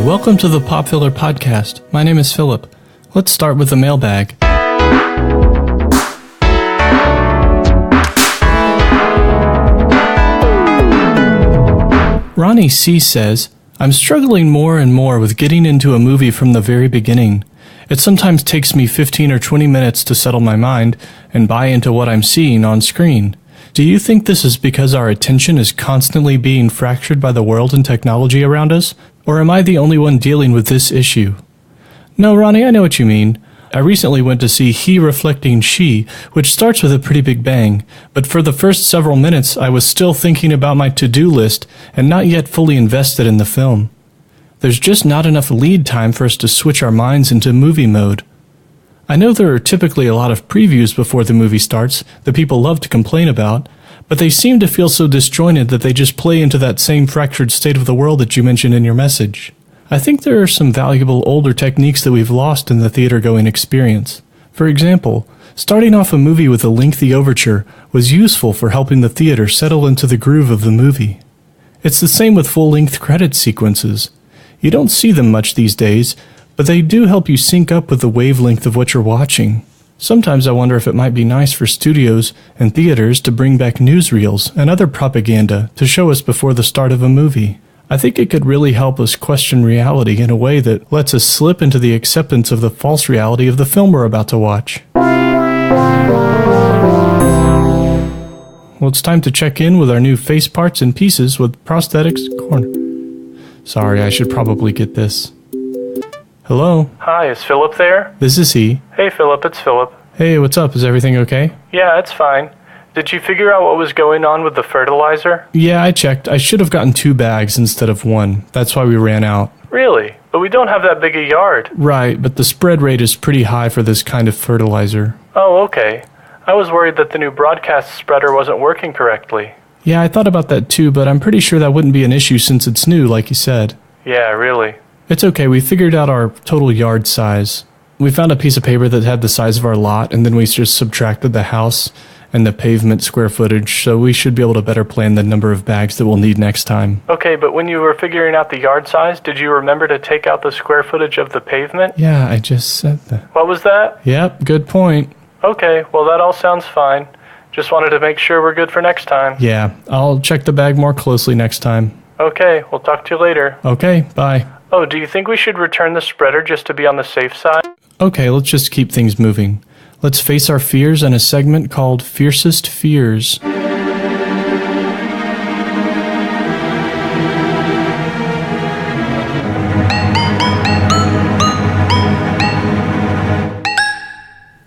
Welcome to the Pop Filler Podcast. My name is Philip. Let's start with the mailbag. Ronnie C. says, I'm struggling more and more with getting into a movie from the very beginning. It sometimes takes me 15 or 20 minutes to settle my mind and buy into what I'm seeing on screen. Do you think this is because our attention is constantly being fractured by the world and technology around us? Or am I the only one dealing with this issue? No, Ronnie, I know what you mean. I recently went to see He Reflecting She, which starts with a pretty big bang, but for the first several minutes I was still thinking about my to-do list and not yet fully invested in the film. There's just not enough lead time for us to switch our minds into movie mode. I know there are typically a lot of previews before the movie starts that people love to complain about, but they seem to feel so disjointed that they just play into that same fractured state of the world that you mentioned in your message. I think there are some valuable older techniques that we've lost in the theater-going experience. For example, starting off a movie with a lengthy overture was useful for helping the theater settle into the groove of the movie. It's the same with full-length credit sequences. You don't see them much these days, but they do help you sync up with the wavelength of what you're watching. Sometimes I wonder if it might be nice for studios and theaters to bring back newsreels and other propaganda to show us before the start of a movie. I think it could really help us question reality in a way that lets us slip into the acceptance of the false reality of the film we're about to watch. Well, it's time to check in with our new face parts and pieces with Prosthetics Corner. Sorry, I should probably get this. Hello? Hi, is Philip there? This is he. Hey Philip, it's Philip. Hey, what's up? Is everything okay? Yeah, it's fine. Did you figure out what was going on with the fertilizer? Yeah, I checked. I should have gotten 2 bags instead of 1. That's why we ran out. Really? But we don't have that big a yard. Right, but the spread rate is pretty high for this kind of fertilizer. Oh, okay. I was worried that the new broadcast spreader wasn't working correctly. Yeah, I thought about that too, but I'm pretty sure that wouldn't be an issue since it's new, like you said. Yeah, really. It's okay, we figured out our total yard size. We found a piece of paper that had the size of our lot, and then we just subtracted the house and the pavement square footage, so we should be able to better plan the number of bags that we'll need next time. Okay, but when you were figuring out the yard size, did you remember to take out the square footage of the pavement? Yeah, I just said that. What was that? Yep, good point. Okay, well that all sounds fine. Just wanted to make sure we're good for next time. Yeah, I'll check the bag more closely next time. Okay, we'll talk to you later. Okay, bye. Oh, do you think we should return the spreader just to be on the safe side? Okay, let's just keep things moving. Let's face our fears in a segment called Fiercest Fears.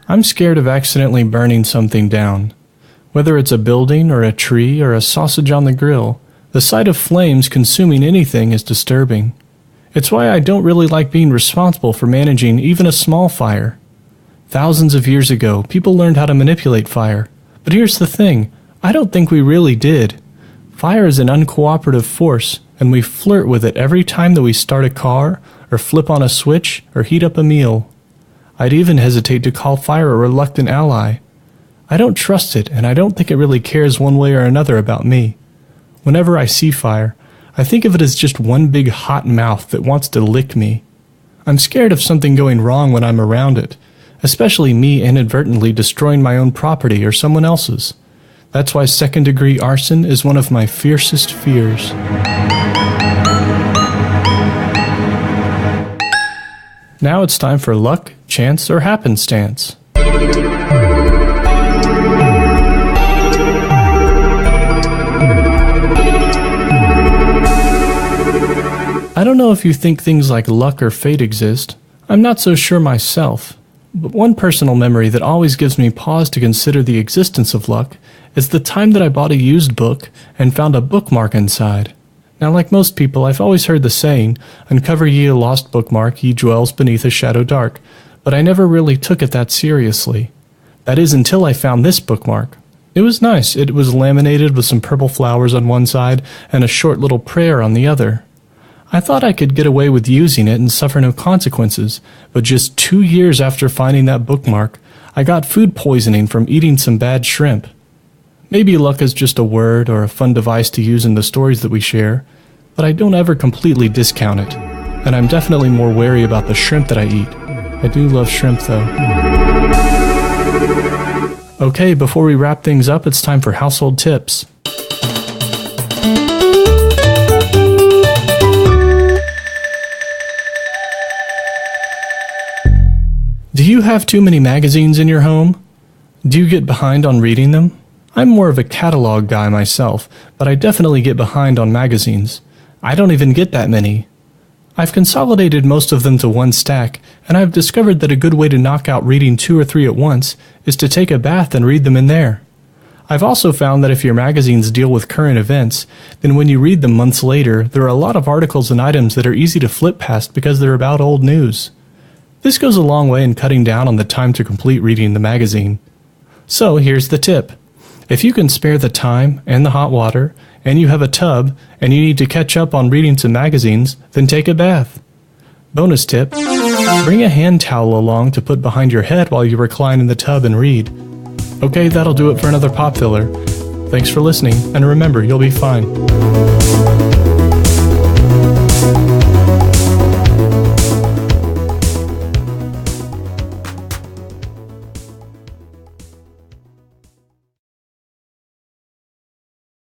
I'm scared of accidentally burning something down. Whether it's a building or a tree or a sausage on the grill, the sight of flames consuming anything is disturbing. It's why I don't really like being responsible for managing even a small fire. Thousands of years ago, people learned how to manipulate fire. But here's the thing, I don't think we really did. Fire is an uncooperative force, and we flirt with it every time that we start a car, or flip on a switch, or heat up a meal. I'd even hesitate to call fire a reluctant ally. I don't trust it, and I don't think it really cares one way or another about me. Whenever I see fire, I think of it as just one big hot mouth that wants to lick me. I'm scared of something going wrong when I'm around it, especially me inadvertently destroying my own property or someone else's. That's why second-degree arson is one of my fiercest fears. Now it's time for luck, chance, or happenstance. I don't know if you think things like luck or fate exist. I'm not so sure myself. But one personal memory that always gives me pause to consider the existence of luck is the time that I bought a used book and found a bookmark inside. Now, like most people, I've always heard the saying, "Uncover ye a lost bookmark, ye dwells beneath a shadow dark." but I never really took it that seriously. That is until I found this bookmark. It was nice. It was laminated with some purple flowers on one side and a short little prayer on the other. I thought I could get away with using it and suffer no consequences, but just 2 years after finding that bookmark, I got food poisoning from eating some bad shrimp. Maybe luck is just a word or a fun device to use in the stories that we share, but I don't ever completely discount it, and I'm definitely more wary about the shrimp that I eat. I do love shrimp though. Okay, before we wrap things up, it's time for household tips. Do you have too many magazines in your home? Do you get behind on reading them? I'm more of a catalog guy myself, but I definitely get behind on magazines. I don't even get that many. I've consolidated most of them to one stack, and I've discovered that a good way to knock out reading 2 or 3 at once is to take a bath and read them in there. I've also found that if your magazines deal with current events, then when you read them months later, there are a lot of articles and items that are easy to flip past because they're about old news. This goes a long way in cutting down on the time to complete reading the magazine. So here's the tip. If you can spare the time and the hot water, and you have a tub, and you need to catch up on reading some magazines, then take a bath. Bonus tip, bring a hand towel along to put behind your head while you recline in the tub and read. Okay, that'll do it for another pop filler. Thanks for listening, and remember, you'll be fine.